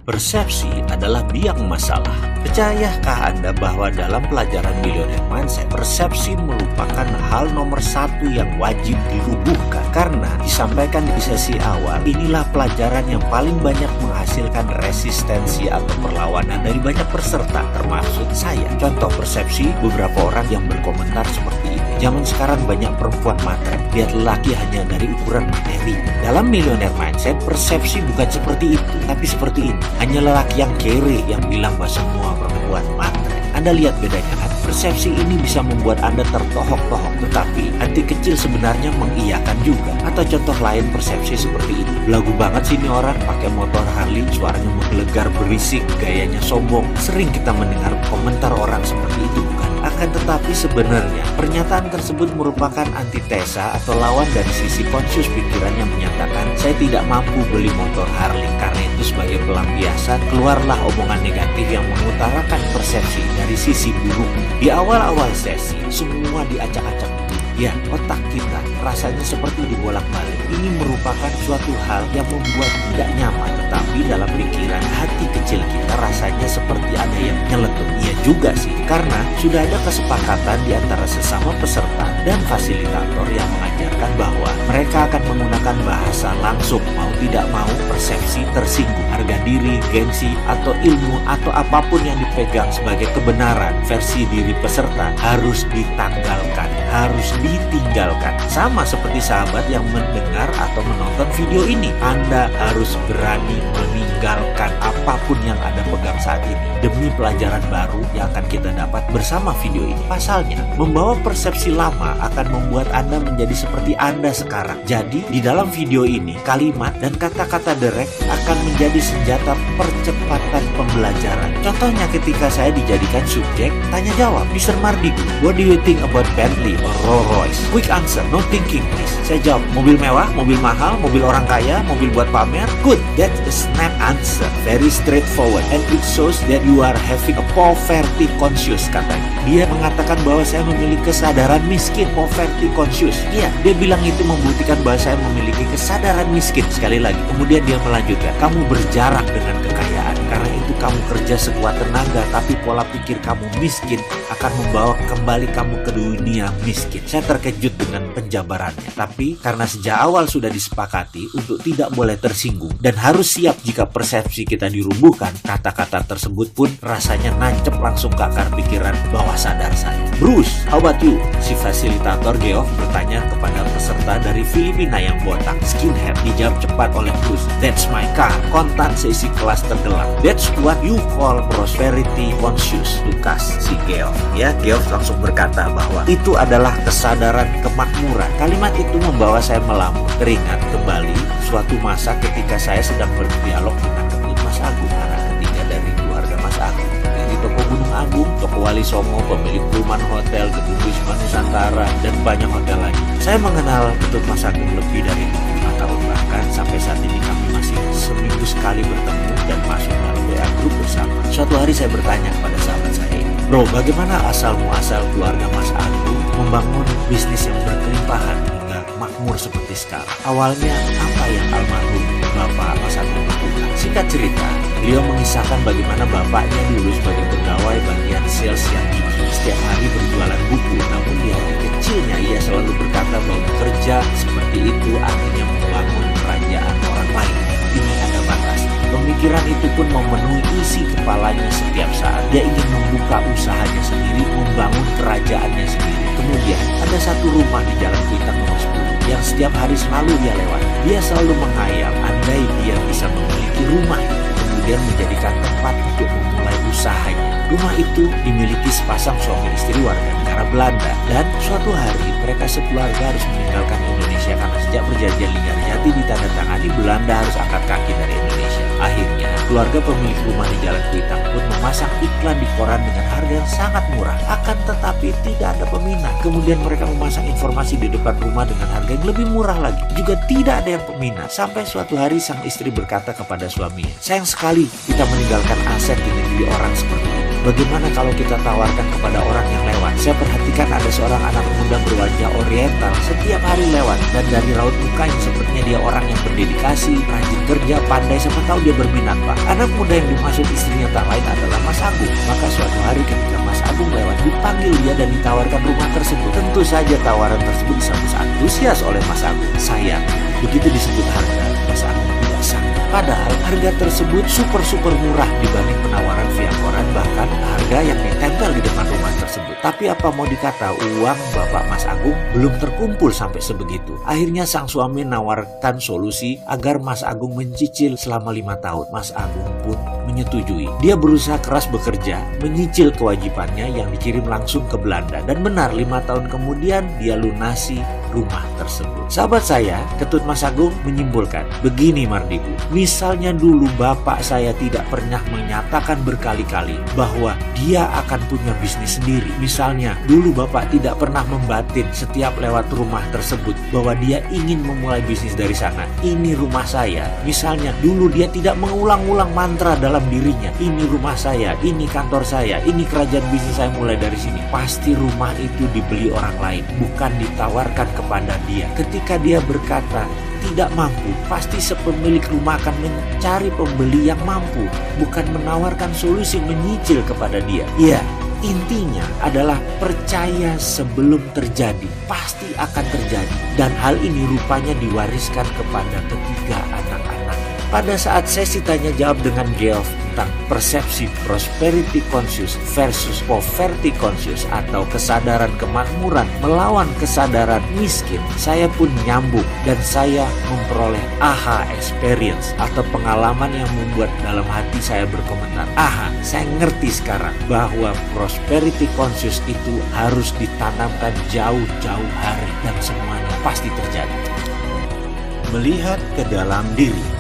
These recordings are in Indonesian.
Persepsi adalah biang masalah. Percayakah Anda bahwa dalam pelajaran Millionaire Mindset, persepsi merupakan hal nomor satu yang wajib dirubuhkan? Karena disampaikan di sesi awal, inilah pelajaran yang paling banyak menghasilkan resistensi atau perlawanan dari banyak peserta, termasuk saya. Contoh persepsi beberapa orang yang berkomentar seperti ini. Zaman sekarang banyak perempuan matre, lihat lelaki hanya dari ukuran materi. Dalam Millionaire Mindset, persepsi bukan seperti itu, tapi seperti ini. Hanya lelaki yang kere yang bilang bahwa semua perempuan matre. Anda lihat bedanya kan? Persepsi ini bisa membuat Anda tertohok-tohok, tetapi hati kecil sebenarnya mengiyakan juga. Atau contoh lain persepsi seperti ini. Belagu banget sih ini orang, pakai motor Harley, suaranya menggelegar berisik, gayanya sombong. Sering kita mendengar komentar orang seperti itu, bukan? Akan tetapi sebenarnya pernyataan tersebut merupakan antitesa atau lawan dari sisi konsius pikiran yang menyatakan saya tidak mampu beli motor Harley. Karena itu sebagai pelampiasan keluarlah omongan negatif yang mengutarakan persepsi dari sisi buruk. Di awal-awal sesi semua diacak-acak. Ya, otak kita rasanya seperti dibolak-balik. Ini merupakan suatu hal yang membuat tidak nyaman. Tetapi dalam pikiran hati kecil kita rasanya seperti ada yang nyeletuk. Iya juga sih, karena sudah ada kesepakatan di antara sesama peserta dan fasilitator yang mengajarkan bahwa mereka akan menggunakan bahasa langsung. Mau tidak mau persepsi tersinggung. Harga diri, gengsi, atau ilmu, atau apapun yang dipegang sebagai kebenaran versi diri peserta harus ditanggalkan, harus ditinggalkan. Sama seperti sahabat yang mendengar atau menonton video ini, Anda harus berani meninggalkan apapun yang Anda pegang saat ini demi pelajaran baru yang akan kita dapat bersama video ini. Pasalnya, membawa persepsi lama akan membuat Anda menjadi seperti Anda sekarang. Jadi, di dalam video ini, kalimat dan kata-kata direct akan menjadi senjata percepatan pembelajaran. Contohnya ketika saya dijadikan subjek tanya jawab, Mr. Mardigu, what do you think about Bentley or Rolls Royce? Quick answer, no thinking please. Saya jawab, mobil mewah, mobil mahal, mobil orang kaya, mobil buat pamer. Good, that's a snap answer, very straightforward, and it shows that you are having a poverty conscious, katanya. Dia mengatakan bahwa saya memiliki kesadaran miskin, poverty conscious. Iya, dia bilang itu membuktikan bahwa saya memiliki kesadaran miskin. Sekali lagi, kemudian dia melanjutkan, kamu berjarak dengan kekayaan. Karena itu kamu kerja sekuat tenaga, tapi pola pikir kamu miskin akan membawa kembali kamu ke dunia miskin. Saya terkejut dengan penjabarannya. Tapi karena sejak awal sudah disepakati untuk tidak boleh tersinggung dan harus siap jika persepsi kita dirubuhkan, kata-kata tersebut pun rasanya nancep langsung ke akar pikiran bawah sadar saya. Bruce, how about you? Si fasilitator Geoff bertanya kepada peserta dari Filipina yang botak, skinhead. Dijawab cepat oleh Bruce, that's my car. Kontan seisi kelas tergelak. That's what you call prosperity conscious. Lukas, si Geoff. Ya, Geoff langsung berkata bahwa itu adalah kesadaran kemakmuran. Kalimat itu membawa saya melamun. Teringat kembali suatu masa ketika saya sedang berdialog dengan Ketut Mas Agung, anak ketiga dari keluarga Mas Agung. Di toko Gunung Agung, toko Wali Songo, pemilik Pullman Hotel, gedung Wisma Nusantara, dan banyak hotel lain. Saya mengenal Ketut Mas Agung lebih dari 5 tahun, bahkan sampai saat ini kami masih seminggu sekali bertemu dan masuk dalam WA grup bersama. Suatu hari saya bertanya kepada sahabat saya ini, bro, bagaimana asal-muasal keluarga Mas Agung membangun bisnis yang berkelimpahan hingga makmur seperti sekarang? Awalnya apa yang almarhum Bapak Mas Agung lakukan? Singkat cerita, beliau mengisahkan bagaimana bapaknya dulu sebagai pegawai bagian sales yang gigih, setiap hari berjualan buku. Namun di hati kecilnya ia selalu berkata bahwa bekerja seperti itu artinya membangun kerajaan orang lain. Ini ada batas. Pemikiran itu pun memenuhi isi kepalanya setiap saat. Dia ingin membuka usahanya sendiri, membangun kerajaannya sendiri. Kemudian ada satu rumah di Jalan Kuitang nomor 10 yang setiap hari selalu dia lewat. Dia selalu menghayal andai dia bisa memiliki rumah kemudian menjadikan tempat untuk memulai usahanya. Rumah itu dimiliki sepasang suami istri warga negara Belanda, dan suatu hari mereka sekeluarga harus meninggalkan Indonesia karena sejak perjanjian Linggarjati ditandatangani, Belanda harus angkat kaki dari Indonesia. Akhirnya keluarga pemilik rumah di Jalan Kuitang pun memasang iklan di koran dengan harga yang sangat murah, akan tetapi tidak ada peminat. Kemudian mereka memasang informasi di depan rumah dengan harga yang lebih murah lagi, juga tidak ada yang peminat. Sampai suatu hari sang istri berkata kepada suaminya, sayang sekali kita meninggalkan aset di negeri orang seperti ini. Bagaimana kalau kita tawarkan kepada orang yang lewat? Saya perhatikan ada seorang anak muda berwajah oriental setiap hari lewat, dan dari raut mukanya sepertinya dia orang yang berdedikasi, rajin kerja, pandai, siapa tahu dia berminat, Pak. Anak muda yang dimaksud istrinya tak lain adalah Mas Agung. Maka suatu hari ketika Mas Agung lewat, dipanggil dia dan ditawarkan rumah tersebut. Tentu saja tawaran tersebut disambut antusias oleh Mas Agung. Sayang, begitu disebut harga, Mas Agung tidak sanggup. Padahal harga tersebut super murah dibanding penawaran via koran, bahkan harga yang ditempel di depan rumah tersebut. Tapi apa mau dikata, uang Bapak Mas Agung belum terkumpul sampai sebegitu. Akhirnya sang suami menawarkan solusi agar Mas Agung mencicil selama 5 tahun. Mas Agung pun menyetujui. Dia berusaha keras bekerja, menyicil kewajibannya yang dikirim langsung ke Belanda. Dan benar, 5 tahun kemudian dia lunasi rumah tersebut. Sahabat saya, Ketut Mas Agung menyimpulkan, begini Mardigu, misalnya dulu bapak saya tidak pernah menyatakan berkali-kali bahwa dia akan punya bisnis sendiri. Misalnya dulu bapak tidak pernah membatin setiap lewat rumah tersebut bahwa dia ingin memulai bisnis dari sana. Ini rumah saya. Misalnya dulu dia tidak mengulang-ulang mantra dalam dirinya, ini rumah saya, ini kantor saya, ini kerajaan bisnis saya mulai dari sini. Pasti rumah itu dibeli orang lain, bukan ditawarkan kepada dia. Ketika dia berkata tidak mampu, pasti sepemilik rumah akan mencari pembeli yang mampu, bukan menawarkan solusi menyicil kepada dia. Iya, intinya adalah percaya sebelum terjadi, pasti akan terjadi. Dan hal ini rupanya diwariskan kepada ketiga anak-anak. Pada saat sesi tanya jawab dengan Geoff tentang persepsi prosperity conscious versus poverty conscious atau kesadaran kemakmuran melawan kesadaran miskin, saya pun nyambung dan saya memperoleh aha experience atau pengalaman yang membuat dalam hati saya berkomentar, aha, saya ngerti sekarang bahwa prosperity conscious itu harus ditanamkan jauh-jauh hari dan semuanya pasti terjadi. Melihat ke dalam diri.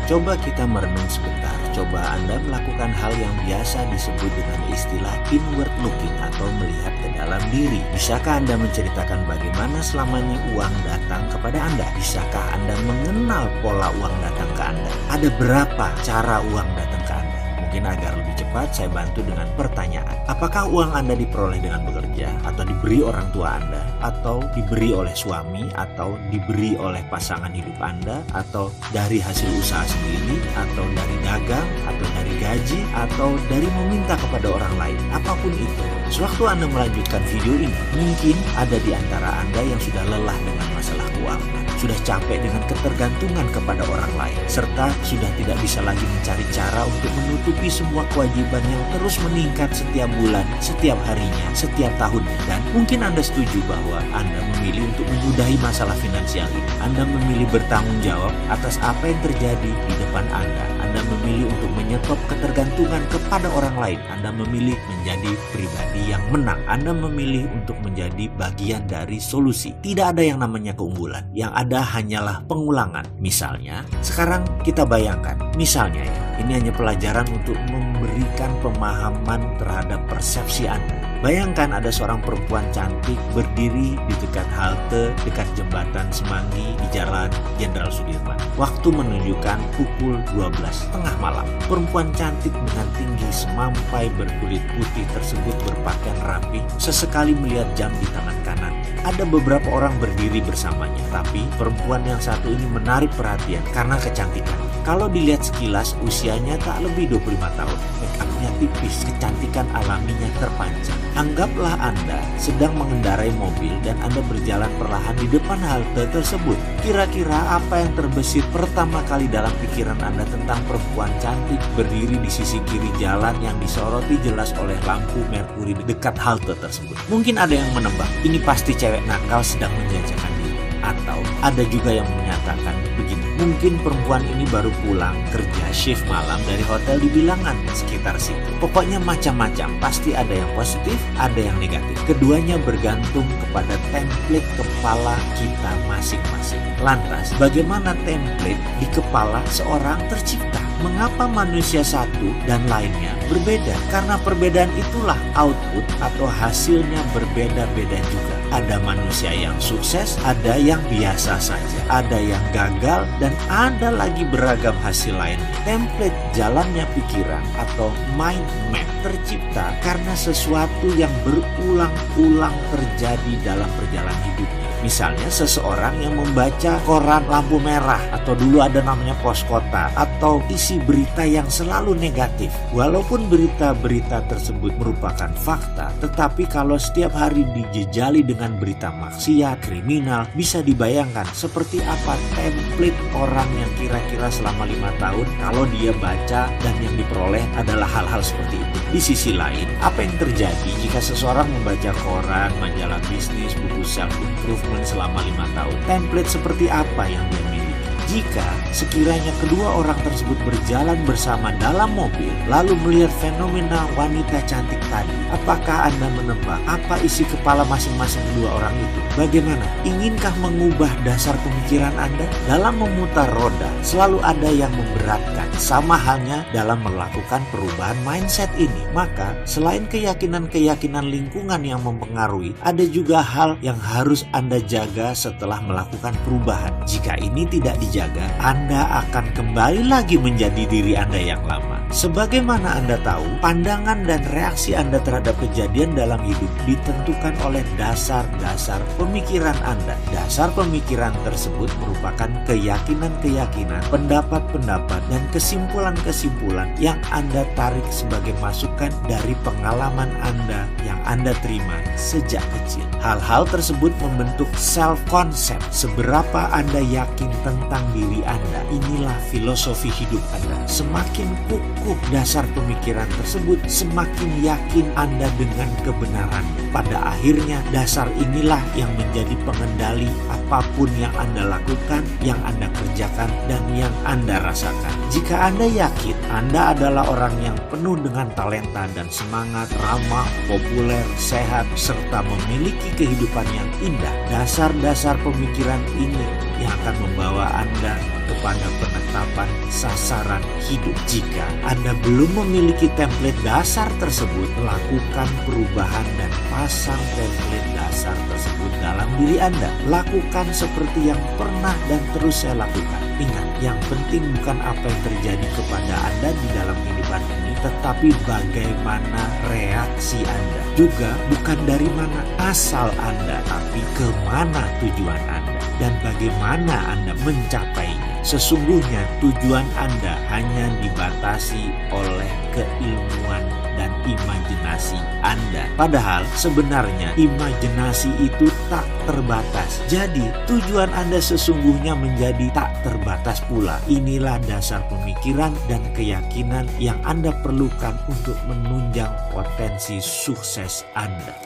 Coba kita merenung sebentar. Coba Anda melakukan hal yang biasa disebut dengan istilah inward looking atau melihat ke dalam diri. Bisakah Anda menceritakan bagaimana selama ini uang datang kepada Anda? Bisakah Anda mengenal pola uang datang ke Anda? Ada berapa cara uang datang ke Anda? Mungkin agar lebih cepat saya bantu dengan pertanyaan. Apakah uang Anda diperoleh dengan bekerja, atau diberi orang tua Anda, atau diberi oleh suami, atau diberi oleh pasangan hidup Anda, atau dari hasil usaha sendiri, atau dari dagang, atau dari gaji, atau dari meminta kepada orang lain? Apapun itu, sewaktu Anda melanjutkan video ini, mungkin ada di antara Anda yang sudah lelah dengan masalah keuangan, sudah capek dengan ketergantungan kepada orang lain, serta sudah tidak bisa lagi mencari cara untuk menutupi semua kewajiban yang terus meningkat setiap bulan, setiap harinya, setiap tahunnya. Dan mungkin Anda setuju bahwa Anda memilih untuk menyudahi masalah finansial ini. Anda memilih bertanggung jawab atas apa yang terjadi di depan Anda. Anda memilih untuk menyetop ketergantungan kepada orang lain. Anda memilih menjadi pribadi yang menang. Anda memilih untuk menjadi bagian dari solusi. Tidak ada yang namanya keunggulan. Yang ada hanyalah pengulangan. Misalnya, sekarang kita bayangkan, misalnya ya, ini hanya pelajaran untuk memberikan pemahaman terhadap persepsi Anda. Bayangkan ada seorang perempuan cantik berdiri di dekat halte, dekat jembatan Semanggi di Jalan Jenderal Sudirman. Waktu menunjukkan pukul 12 tengah malam. Perempuan cantik dengan tinggi semampai berkulit putih tersebut berpakaian rapi, sesekali melihat jam di tangan kanan. Ada beberapa orang berdiri bersamanya, tapi perempuan yang satu ini menarik perhatian karena kecantikan. Kalau dilihat sekilas, usianya tak lebih 25 tahun. Make up-nya tipis, kecantikan alaminya terpancar. Anggaplah Anda sedang mengendarai mobil dan Anda berjalan perlahan di depan halte tersebut. Kira-kira apa yang terbesit pertama kali dalam pikiran Anda tentang perempuan cantik berdiri di sisi kiri jalan yang disoroti jelas oleh lampu merkuri di dekat halte tersebut? Mungkin ada yang menebak, ini pasti cewek nakal sedang menjajakan diri. Atau ada juga yang menyatakan begini, mungkin perempuan ini baru pulang kerja shift malam dari hotel di Bilangan sekitar situ. Pokoknya macam-macam, pasti ada yang positif, ada yang negatif. Keduanya bergantung kepada template kepala kita masing-masing. Lantas, bagaimana template di kepala seorang tercipta? mengapa manusia satu dan lainnya berbeda? Karena perbedaan itulah output atau hasilnya berbeda-beda juga. Ada manusia yang sukses, ada yang biasa saja, ada yang gagal, dan ada lagi beragam hasil lainnya. Template jalannya pikiran atau mind map tercipta karena sesuatu yang berulang-ulang terjadi dalam perjalanan hidupnya. Misalnya seseorang yang membaca koran lampu merah, atau dulu ada namanya pos kota, atau isi berita yang selalu negatif. Walaupun berita-berita tersebut merupakan fakta, tetapi kalau setiap hari dijejali dengan berita maksiat, kriminal, bisa dibayangkan seperti apa template orang yang kira-kira selama 5 tahun kalau dia baca dan yang diperoleh adalah hal-hal seperti itu. Di sisi lain, apa yang terjadi jika seseorang membaca koran, majalah bisnis, buku self-improvement selama 5 tahun? Template seperti apa yang dia miliki? Jika sekiranya kedua orang tersebut berjalan bersama dalam mobil, lalu melihat fenomena wanita cantik tadi, apakah Anda menebak apa isi kepala masing-masing kedua orang itu? Bagaimana? Inginkah mengubah dasar pemikiran Anda? Dalam memutar roda, selalu ada yang memberatkan. Sama halnya dalam melakukan perubahan mindset ini. Maka, selain keyakinan-keyakinan lingkungan yang mempengaruhi, ada juga hal yang harus Anda jaga setelah melakukan perubahan. Jika ini tidak dijaga, Anda akan kembali lagi menjadi diri Anda yang lama. Sebagaimana Anda tahu, pandangan dan reaksi Anda terhadap kejadian dalam hidup ditentukan oleh dasar-dasar pemikiran Anda. Dasar pemikiran tersebut merupakan keyakinan-keyakinan, pendapat-pendapat, dan kesimpulan-kesimpulan yang Anda tarik sebagai masukan dari pengalaman Anda yang Anda terima sejak kecil. Hal-hal tersebut membentuk self-concept. Seberapa Anda yakin tentang diri Anda, inilah filosofi hidup Anda. Semakin kukuh dasar pemikiran tersebut, semakin yakin Anda dengan kebenarannya. Pada akhirnya, dasar inilah yang menjadi pengendali apapun yang Anda lakukan, yang Anda kerjakan, dan yang Anda rasakan. Jika Anda yakin Anda adalah orang yang penuh dengan talenta dan semangat, ramah, populer, sehat, serta memiliki kehidupan yang indah, dasar-dasar pemikiran ini yang akan membawa Anda kepada penetapan sasaran hidup. Jika Anda belum memiliki template dasar tersebut, lakukan perubahan dan pasang template dasar tersebut dalam diri Anda. Lakukan seperti yang pernah dan terus saya lakukan. Ingat, yang penting bukan apa yang terjadi kepada Anda di dalam kehidupan ini, tetapi bagaimana reaksi Anda. Juga bukan dari mana asal Anda, tapi kemana tujuan Anda dan bagaimana Anda mencapainya. Sesungguhnya tujuan Anda hanya dibatasi oleh keilmuan dan imajinasi Anda. Padahal sebenarnya imajinasi itu tak terbatas. Jadi tujuan Anda sesungguhnya menjadi tak terbatas pula. Inilah dasar pemikiran dan keyakinan yang Anda perlukan untuk menunjang potensi sukses Anda.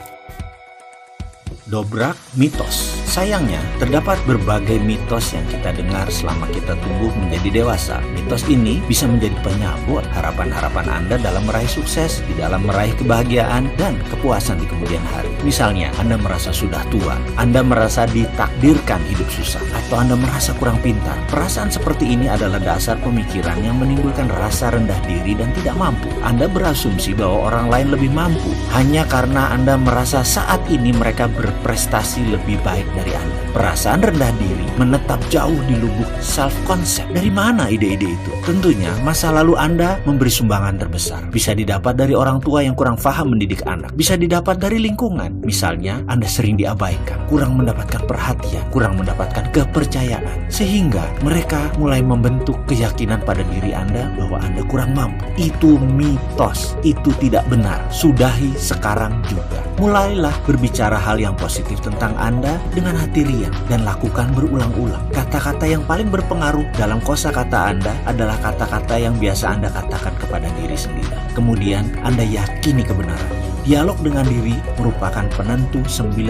Dobrak mitos. Sayangnya, terdapat berbagai mitos yang kita dengar selama kita tumbuh menjadi dewasa. Mitos ini bisa menjadi penyabot harapan-harapan Anda dalam meraih sukses, di dalam meraih kebahagiaan, dan kepuasan di kemudian hari. Misalnya, Anda merasa sudah tua, Anda merasa ditakdirkan hidup susah, atau Anda merasa kurang pintar. Perasaan seperti ini adalah dasar pemikiran yang menimbulkan rasa rendah diri dan tidak mampu. Anda berasumsi bahwa orang lain lebih mampu, hanya karena Anda merasa saat ini mereka berprestasi lebih baik dari Anda. Perasaan rendah diri menetap jauh di lubuk self-concept. Dari mana ide-ide itu? Tentunya masa lalu Anda memberi sumbangan terbesar. Bisa didapat dari orang tua yang kurang paham mendidik anak. Bisa didapat dari lingkungan. Misalnya Anda sering diabaikan, kurang mendapatkan perhatian, kurang mendapatkan kepercayaan. Sehingga mereka mulai membentuk keyakinan pada diri Anda bahwa Anda kurang mampu. Itu mitos. Itu tidak benar. Sudahi sekarang juga. Mulailah berbicara hal yang positif tentang Anda dengan hati riang dan lakukan berulang-ulang. Kata-kata yang paling berpengaruh dalam kosakata Anda adalah kata-kata yang biasa Anda katakan kepada diri sendiri. Kemudian Anda yakini kebenarannya. Dialog dengan diri merupakan penentu 95%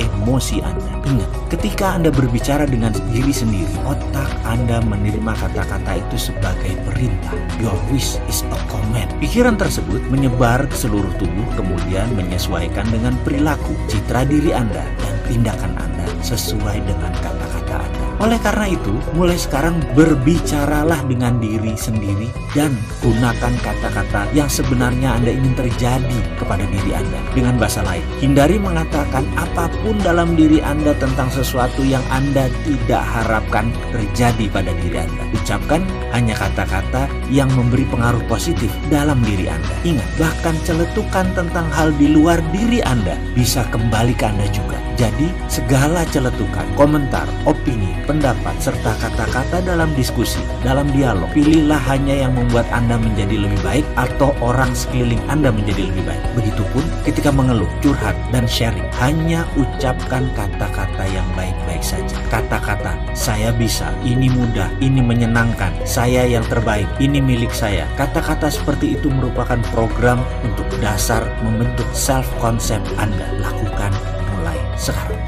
emosi Anda. Ingat, ketika Anda berbicara dengan diri sendiri, otak Anda menerima kata-kata itu sebagai perintah. Your wish is a command. Pikiran tersebut menyebar ke seluruh tubuh, kemudian menyesuaikan dengan perilaku, citra diri Anda, dan tindakan Anda sesuai dengan kata-kata Anda. Oleh karena itu, mulai sekarang berbicaralah dengan diri sendiri dan gunakan kata-kata yang sebenarnya Anda ingin terjadi kepada diri Anda. Dengan bahasa lain, hindari mengatakan apapun dalam diri Anda tentang sesuatu yang Anda tidak harapkan terjadi pada diri Anda. Ucapkan hanya kata-kata yang memberi pengaruh positif dalam diri Anda. Ingat, bahkan celetukan tentang hal di luar diri Anda bisa kembali ke Anda juga. Jadi, segala celetukan, komentar, opini, pendapat, serta kata-kata dalam diskusi, dalam dialog, pilihlah hanya yang membuat Anda menjadi lebih baik atau orang sekeliling Anda menjadi lebih baik. Begitupun ketika mengeluh, curhat, dan sharing, hanya ucapkan kata-kata yang baik-baik saja. Kata-kata, saya bisa, ini mudah, ini menyenangkan, saya yang terbaik, ini milik saya. Kata-kata seperti itu merupakan program untuk dasar membentuk self-concept Anda. Lakukan mulai sekarang.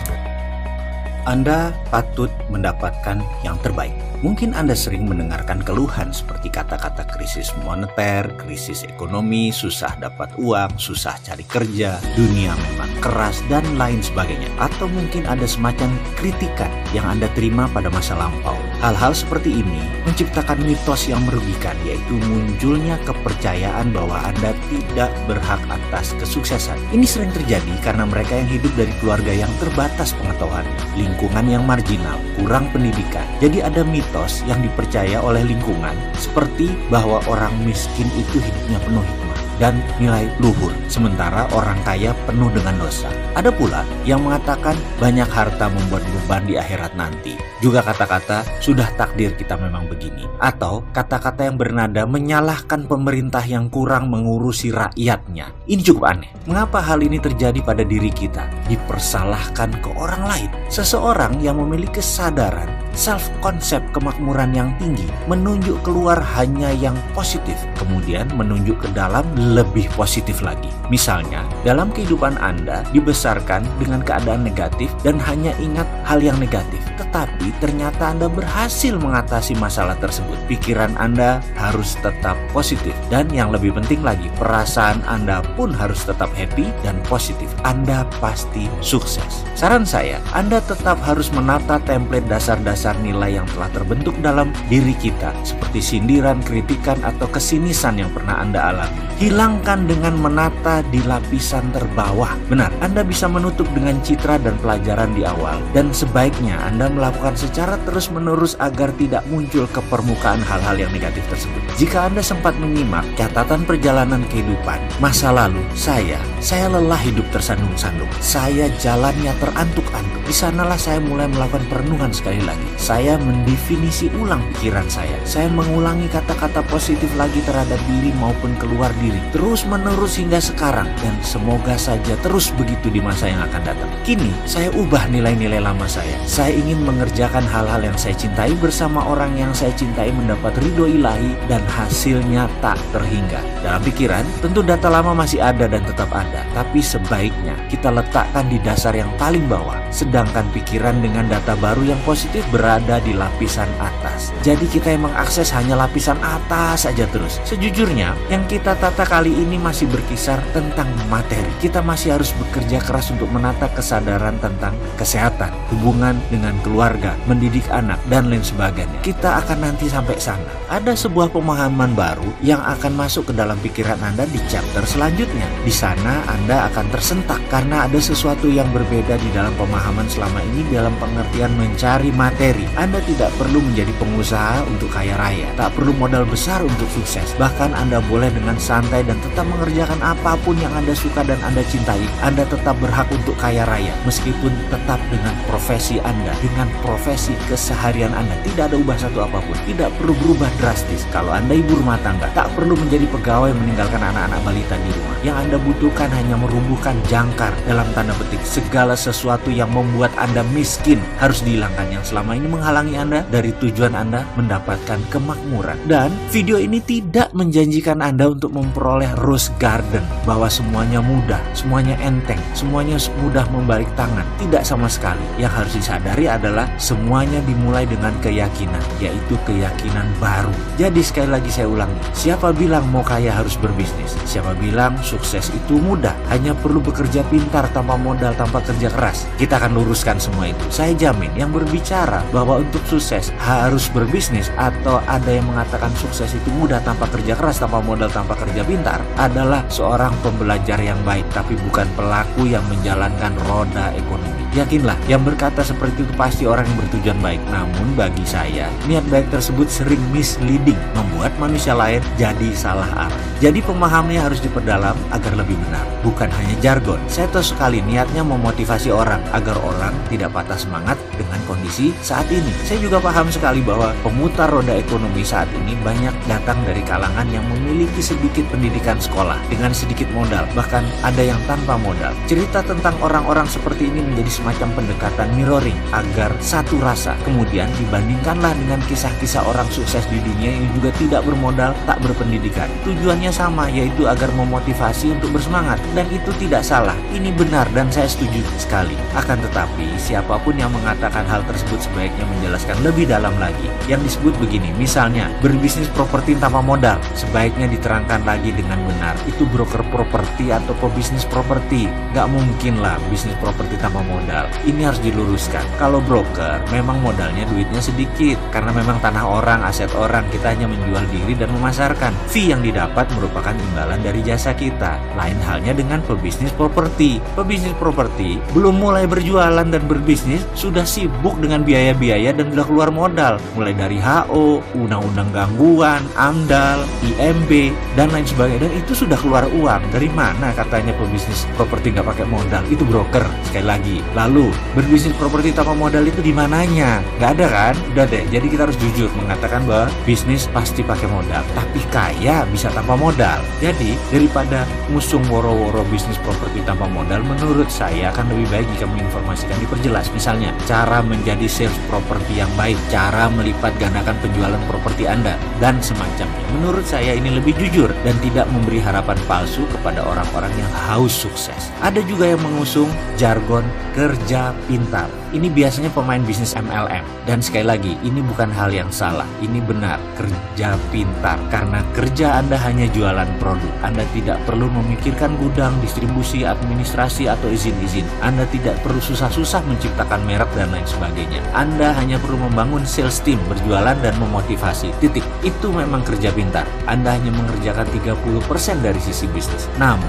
Anda patut mendapatkan yang terbaik. Mungkin Anda sering mendengarkan keluhan seperti kata-kata krisis moneter, krisis ekonomi, susah dapat uang, susah cari kerja, dunia memang keras, dan lain sebagainya. Atau mungkin ada semacam kritikan yang Anda terima pada masa lampau. Hal-hal seperti ini menciptakan mitos yang merugikan, yaitu munculnya kepercayaan bahwa Anda tidak berhak atas kesuksesan. Ini sering terjadi karena mereka yang hidup dari keluarga yang terbatas pengetahuannya, lingkungan yang marginal, kurang pendidikan. Jadi ada mitos yang dipercaya oleh lingkungan seperti bahwa orang miskin itu hidupnya penuh hikmah dan nilai luhur, sementara orang kaya penuh dengan dosa. Ada pula yang mengatakan banyak harta membuat beban di akhirat nanti. Juga kata-kata sudah takdir kita memang begini, atau kata-kata yang bernada menyalahkan pemerintah yang kurang mengurusi rakyatnya. Ini cukup aneh. Mengapa hal ini terjadi pada diri kita? Dipersalahkan ke orang lain. Seseorang yang memiliki kesadaran, self-concept kemakmuran yang tinggi, menunjuk keluar hanya yang positif, kemudian menunjuk ke dalam lebih positif lagi. Misalnya, dalam kehidupan Anda dibesarkan dengan keadaan negatif dan hanya ingat hal yang negatif. Tetapi ternyata Anda berhasil mengatasi masalah tersebut. Pikiran Anda harus tetap positif. Dan yang lebih penting lagi, perasaan Anda pun harus tetap happy dan positif. Anda pasti sukses. Saran saya, Anda tetap harus menata template dasar-dasar nilai yang telah terbentuk dalam diri kita, seperti sindiran, kritikan, atau kesinisan yang pernah Anda alami. Hilangkan dengan menata di lapisan terbawah. Benar, Anda bisa menutup dengan citra dan pelajaran di awal, dan sebaiknya Anda melakukan secara terus-menerus agar tidak muncul ke permukaan hal-hal yang negatif tersebut. Jika Anda sempat menyimak catatan perjalanan kehidupan masa lalu saya lelah hidup tersandung-sandung. Saya jalannya terantuk-antuk. Di sanalah saya mulai melakukan perenungan sekali lagi. Saya mendefinisi ulang pikiran saya. Saya mengulangi kata-kata positif lagi terhadap diri maupun keluar diri, terus-menerus hingga sekarang, dan semoga saja terus begitu di masa yang akan datang. Kini saya ubah nilai-nilai lama saya. Saya ingin mengerjakan hal-hal yang saya cintai bersama orang yang saya cintai, mendapat ridho ilahi, dan hasilnya tak terhingga. Dalam pikiran, tentu data lama masih ada dan tetap ada, tapi sebaiknya kita letakkan di dasar yang paling bawah, sedangkan pikiran dengan data baru yang positif berada di lapisan atas. Jadi kita yang mengakses hanya lapisan atas saja terus. Sejujurnya, yang kita tata kali ini masih berkisar tentang materi. Kita masih harus bekerja keras untuk menata kesadaran tentang kesehatan, hubungan dengan keluarga, mendidik anak, dan lain sebagainya. Kita akan nanti sampai sana. Ada sebuah pemahaman baru yang akan masuk ke dalam pikiran Anda di chapter selanjutnya. Di sana Anda akan tersentak karena ada sesuatu yang berbeda di dalam pemahaman selama ini dalam pengertian mencari materi. Anda tidak perlu menjadi pengusaha untuk kaya raya, tak perlu modal besar untuk sukses. Bahkan Anda boleh dengan santai dan tetap mengerjakan apapun yang Anda suka dan Anda cintai. Anda tetap berhak untuk kaya raya, meskipun tetap dengan profesi Anda, dengan profesi keseharian Anda. Tidak ada ubah satu apapun, tidak perlu berubah drastis. Kalau Anda ibu rumah tangga, tak perlu menjadi pegawai meninggalkan anak-anak balita di rumah. Yang Anda butuhkan hanya merumbuhkan jangkar, dalam tanda petik, segala sesuatu yang membuat Anda miskin harus dihilangkan, yang selama ini menghalangi Anda dari tujuan Anda mendapatkan kemakmuran. Dan video ini tidak menjanjikan Anda untuk memperoleh rose garden, bahwa semuanya mudah, semuanya enteng, semuanya mudah membalik tangan. Tidak sama sekali. Yang harus disadari adalah semuanya dimulai dengan keyakinan, yaitu keyakinan baru. Jadi sekali lagi saya ulangi, siapa bilang mau kaya harus berbisnis? Siapa bilang sukses itu mudah, hanya perlu bekerja pintar tanpa modal, tanpa kerja keras? Kita akan luruskan semua itu. Saya jamin yang berbicara bahwa untuk sukses harus berbisnis, atau ada yang mengatakan sukses itu mudah tanpa kerja keras, tanpa modal, tanpa kerja pintar, adalah seorang pembelajar yang baik, tapi bukan pelaku yang menjalankan roda ekonomi. Yakinlah, yang berkata seperti itu pasti orang yang bertujuan baik. Namun bagi saya, niat baik tersebut sering misleading, membuat manusia lain jadi salah arah. Jadi pemahamannya harus diperdalam agar lebih benar, bukan hanya jargon. Saya tahu sekali niatnya memotivasi orang agar orang tidak patah semangat dengan kondisi saat ini. Saya juga paham sekali bahwa pemutar roda ekonomi saat ini banyak datang dari kalangan yang memiliki sedikit pendidikan sekolah dengan sedikit modal, bahkan ada yang tanpa modal. Cerita tentang orang-orang seperti ini menjadi semacam pendekatan mirroring agar satu rasa, kemudian dibandingkanlah dengan kisah-kisah orang sukses di dunia yang juga tidak bermodal, tak berpendidikan. Tujuannya sama, yaitu agar memotivasi untuk bersemangat, dan itu tidak salah. Ini benar dan saya setuju sekali. Akan tetapi, siapapun yang mengatakan hal tersebut sebaiknya menjelaskan lebih dalam lagi. Yang disebut begini, misalnya berbisnis properti tanpa modal, sebaiknya diterangkan lagi dengan benar. Itu broker properti atau pebisnis properti. Gak mungkin lah bisnis properti tanpa modal. Ini harus diluruskan. Kalau broker, memang modalnya duitnya sedikit, karena memang tanah orang, aset orang, kita hanya menjual diri dan memasarkan. Fee yang didapat merupakan imbalan dari jasa kita. Lain halnya dengan pebisnis properti. Pebisnis properti belum mulai berjualan dan berbisnis, sudah sibuk dengan biaya-biaya dan sudah keluar modal. Mulai dari HO, undang-undang gangguan, AMDAL, IMB, dan lain sebagainya. Dan itu sudah keluar uang. Dari mana katanya pebisnis properti nggak pakai modal? Itu broker. Sekali lagi. Lalu, berbisnis properti tanpa modal itu di mananya? Nggak ada kan? Udah deh, jadi kita harus jujur mengatakan bahwa bisnis pasti pakai modal, tapi kaya bisa tanpa modal. Jadi, daripada ngusung woro-woro bisnis properti tanpa modal, menurut saya akan lebih baik jika menginformasikan, diperjelas. Misalnya, cara menjadi sales properti yang baik, cara melipat gandakan penjualan properti Anda, dan semacamnya. Menurut saya ini lebih jujur dan tidak memberi harapan palsu kepada orang-orang yang haus sukses. Ada juga yang mengusung jargon kerja pintar. Ini biasanya pemain bisnis MLM. Dan sekali lagi, ini bukan hal yang salah. Ini benar, kerja pintar. Karena kerja Anda hanya jualan produk. Anda tidak perlu memikirkan gudang, distribusi, administrasi, atau izin-izin. Anda tidak perlu susah-susah menciptakan merek dan lain sebagainya. Anda hanya perlu membangun sales team, berjualan dan memotivasi. Titik. Itu memang kerja pintar. Anda hanya mengerjakan 30% dari sisi bisnis. Namun,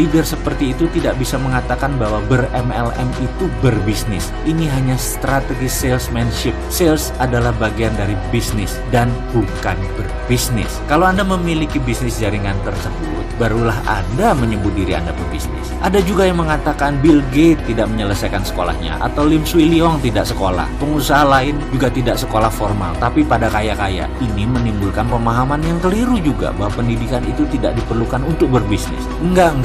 leader seperti itu tidak bisa mengatakan bahwa ber-MLM itu berbisnis. Ini hanya strategi salesmanship. Sales adalah bagian dari bisnis dan bukan berbisnis. Kalau Anda memiliki bisnis jaringan tersebut, barulah Anda menyebut diri Anda pebisnis. Ada juga yang mengatakan Bill Gates tidak menyelesaikan sekolahnya, atau Lim Swee Leong tidak sekolah. Pengusaha lain juga tidak sekolah formal, tapi pada kaya-kaya. Ini menimbulkan pemahaman yang keliru juga bahwa pendidikan itu tidak diperlukan untuk berbisnis. Enggak.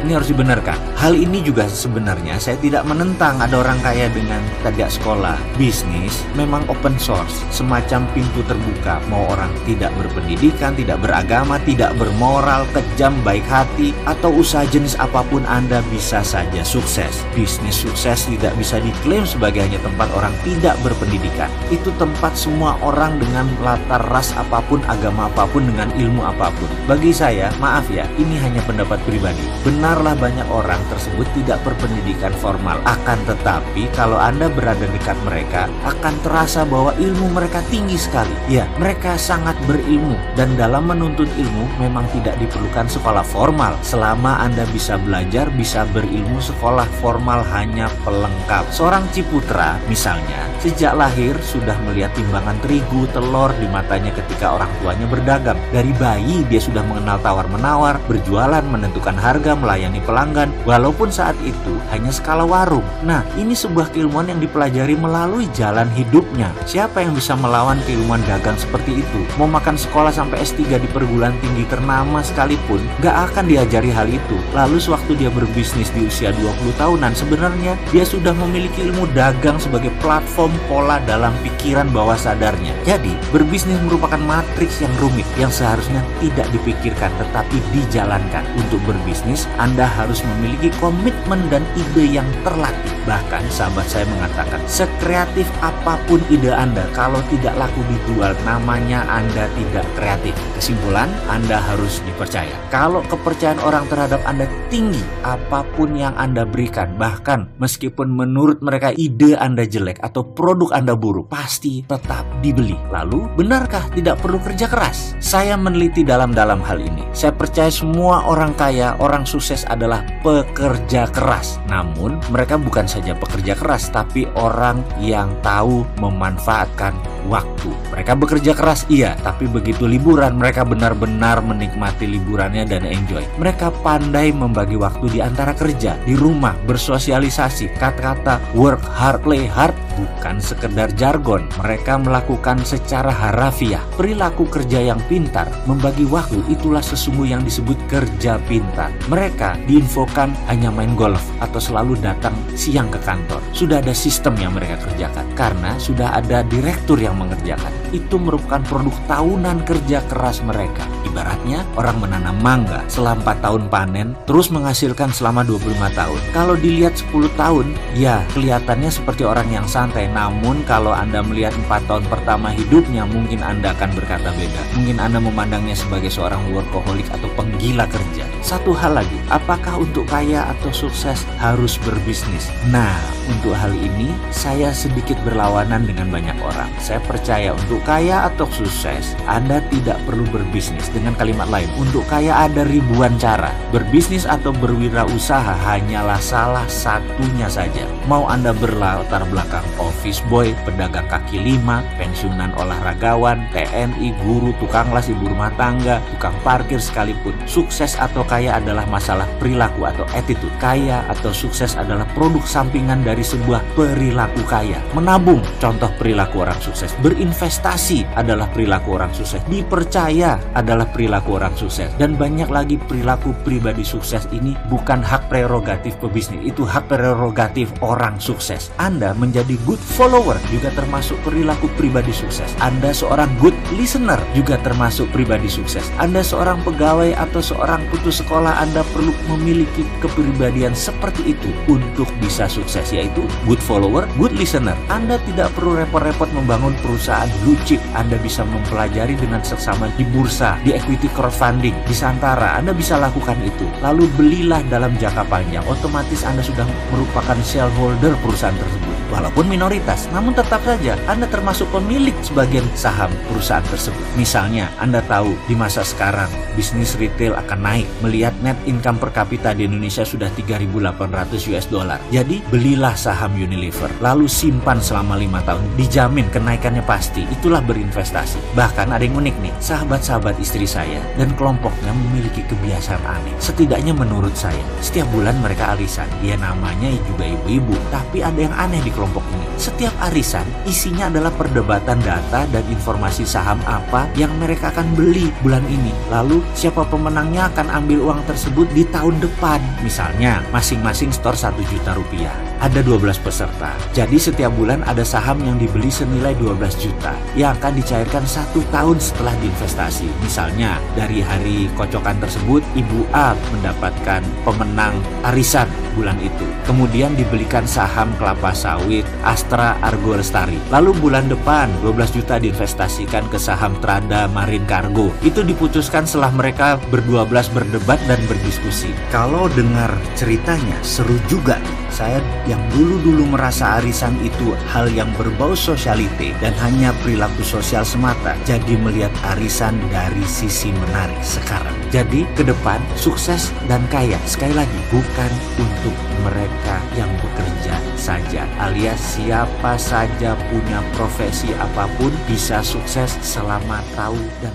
Ini harus dibenarkan. Hal ini juga sebenarnya saya tidak menentang ada orang kaya dengan tidak sekolah. Bisnis memang open source, semacam pintu terbuka. Mau orang tidak berpendidikan, tidak beragama, tidak bermoral, kejam, baik hati, atau usaha jenis apapun, Anda bisa saja sukses. Bisnis sukses tidak bisa diklaim sebagai hanya tempat orang tidak berpendidikan. Itu tempat semua orang dengan latar ras apapun, agama apapun, dengan ilmu apapun. Bagi saya, maaf ya, ini hanya pendapat pribadi. Benarlah banyak orang tersebut tidak berpendidikan formal. Akan tetapi, kalau Anda berada dekat mereka, akan terasa bahwa ilmu mereka tinggi sekali. Ya, mereka sangat berilmu. Dan dalam menuntut ilmu, memang tidak diperlukan sekolah formal. Selama Anda bisa belajar, bisa berilmu, sekolah formal hanya pelengkap. Seorang Ciputra, misalnya, sejak lahir sudah melihat timbangan terigu, telur di matanya ketika orang tuanya berdagang. Dari bayi, dia sudah mengenal tawar-menawar, berjualan, menentukan harga, melayani pelanggan, walaupun saat itu hanya skala warung. Nah, ini sebuah keilmuan yang dipelajari melalui jalan hidupnya. Siapa yang bisa melawan keilmuan dagang seperti itu? Mau makan sekolah sampai S3 di perguruan tinggi ternama sekalipun, gak akan diajari hal itu. Lalu sewaktu dia berbisnis di usia 20 tahunan, sebenarnya dia sudah memiliki ilmu dagang sebagai platform pola dalam pikiran bawah sadarnya. Jadi, berbisnis merupakan matriks yang rumit, yang seharusnya tidak dipikirkan tetapi dijalankan. Untuk berbisnis, Anda harus memiliki komitmen dan ide yang terlatih. Bahkan sahabat saya mengatakan, sekreatif apapun ide Anda, kalau tidak laku dijual, namanya Anda tidak kreatif. Kesimpulan, Anda harus dipercaya. Kalau kepercayaan orang terhadap Anda tinggi, apapun yang Anda berikan, bahkan meskipun menurut mereka ide Anda jelek atau produk Anda buruk, pasti tetap dibeli. Lalu, benarkah tidak perlu kerja keras? Saya meneliti dalam hal ini. Saya percaya semua orang kaya, orang sukses adalah pekerja keras. Namun, mereka bukan saja pekerja keras, tapi orang yang tahu memanfaatkan waktu. Mereka bekerja keras, iya, tapi begitu liburan, mereka benar-benar menikmati liburannya dan enjoy. Mereka pandai membagi waktu di antara kerja, di rumah, bersosialisasi. Kata-kata work hard, play hard bukan sekedar jargon. Mereka melakukan secara harafiah. Perilaku kerja yang pintar, membagi waktu, itulah sesungguhnya yang disebut kerja pintar. Mereka diinfokan hanya main golf atau selalu datang siang ke kantor. Sudah ada sistem yang mereka kerjakan karena sudah ada direktur yang mengerjakan. Itu merupakan produk tahunan kerja keras mereka. Ibaratnya orang menanam mangga selama 4 tahun panen, terus menghasilkan selama 25 tahun. Kalau dilihat 10 tahun, ya kelihatannya seperti orang yang santai. Namun kalau Anda melihat 4 tahun pertama hidupnya, mungkin Anda akan berkata beda. Mungkin Anda memandangnya sebagai seorang workaholic atau penggila kerja. Satu hal lagi, apakah untuk kaya atau sukses harus berbisnis? Nah, untuk hal ini saya sedikit berlawanan dengan banyak orang. Saya percaya untuk kaya atau sukses, Anda tidak perlu berbisnis. Dengan kalimat lain, untuk kaya ada ribuan cara. Berbisnis atau berwirausaha hanyalah salah satunya saja. Mau Anda berlatar belakang office boy, pedagang kaki lima, pensiunan olahragawan, TNI, guru, tukang las, ibu rumah tangga, tukang parkir sekalipun, sukses atau kaya adalah masalah perilaku atau attitude. Kaya atau sukses adalah produk sampingan dari sebuah perilaku kaya. Menabung, contoh perilaku orang sukses. Berinvestasi adalah perilaku orang sukses. Dipercaya adalah perilaku orang sukses. Dan banyak lagi perilaku pribadi sukses ini bukan hak prerogatif pebisnis, itu hak prerogatif orang sukses. Anda menjadi good follower juga termasuk perilaku pribadi sukses. Anda seorang good listener juga termasuk pribadi sukses. Anda seorang pegawai atau seorang putus sekolah, Anda perlu memiliki kepribadian seperti itu untuk bisa sukses, yaitu good follower, good listener. Anda tidak perlu repot-repot membangun perusahaan blue chip. Anda bisa mempelajari dengan seksama di bursa, di equity crowdfunding, di Santara. Anda bisa lakukan itu. Lalu belilah dalam jangka panjang. Otomatis Anda sudah merupakan shareholder perusahaan tersebut. Walaupun minoritas, namun tetap saja Anda termasuk pemilik sebagian saham perusahaan tersebut. Misalnya, Anda tahu di masa sekarang bisnis retail akan naik. Melihat net income per kapita di Indonesia sudah 3.800 US dollar. Jadi, belilah saham Unilever. Lalu simpan selama 5 tahun. Dijamin kenaikannya pasti. Itulah berinvestasi. Bahkan ada yang unik nih. Sahabat-sahabat istri saya dan kelompoknya memiliki kebiasaan aneh. Setidaknya menurut saya, setiap bulan mereka arisan. Ya namanya juga ibu-ibu. Tapi ada yang aneh di kelompok ini. Setiap arisan isinya adalah perdebatan data dan informasi saham apa yang mereka akan beli bulan ini. Lalu siapa pemenangnya akan ambil uang tersebut di tahun depan. Misalnya masing-masing store 1 juta rupiah. Ada 12 peserta. Jadi setiap bulan ada saham yang dibeli senilai 12 juta yang akan dicairkan 1 tahun setelah diinvestasi. Misalnya dari hari kocokan tersebut, Ibu A mendapatkan pemenang arisan bulan itu. Kemudian dibelikan saham kelapa sawit, Astra, Argo Lestari. Lalu bulan depan 12 juta diinvestasikan ke saham Trada Marine Cargo. Itu diputuskan setelah mereka berdua-belas berdebat dan berdiskusi. Kalau dengar ceritanya seru juga. Saya yang dulu merasa arisan itu hal yang berbau sosialite dan hanya perilaku sosial semata, jadi melihat arisan dari sisi menarik sekarang. Jadi ke depan sukses dan kaya sekali lagi bukan untuk mereka yang bekerja saja, alias siapa saja punya profesi apapun bisa sukses selama tahu dan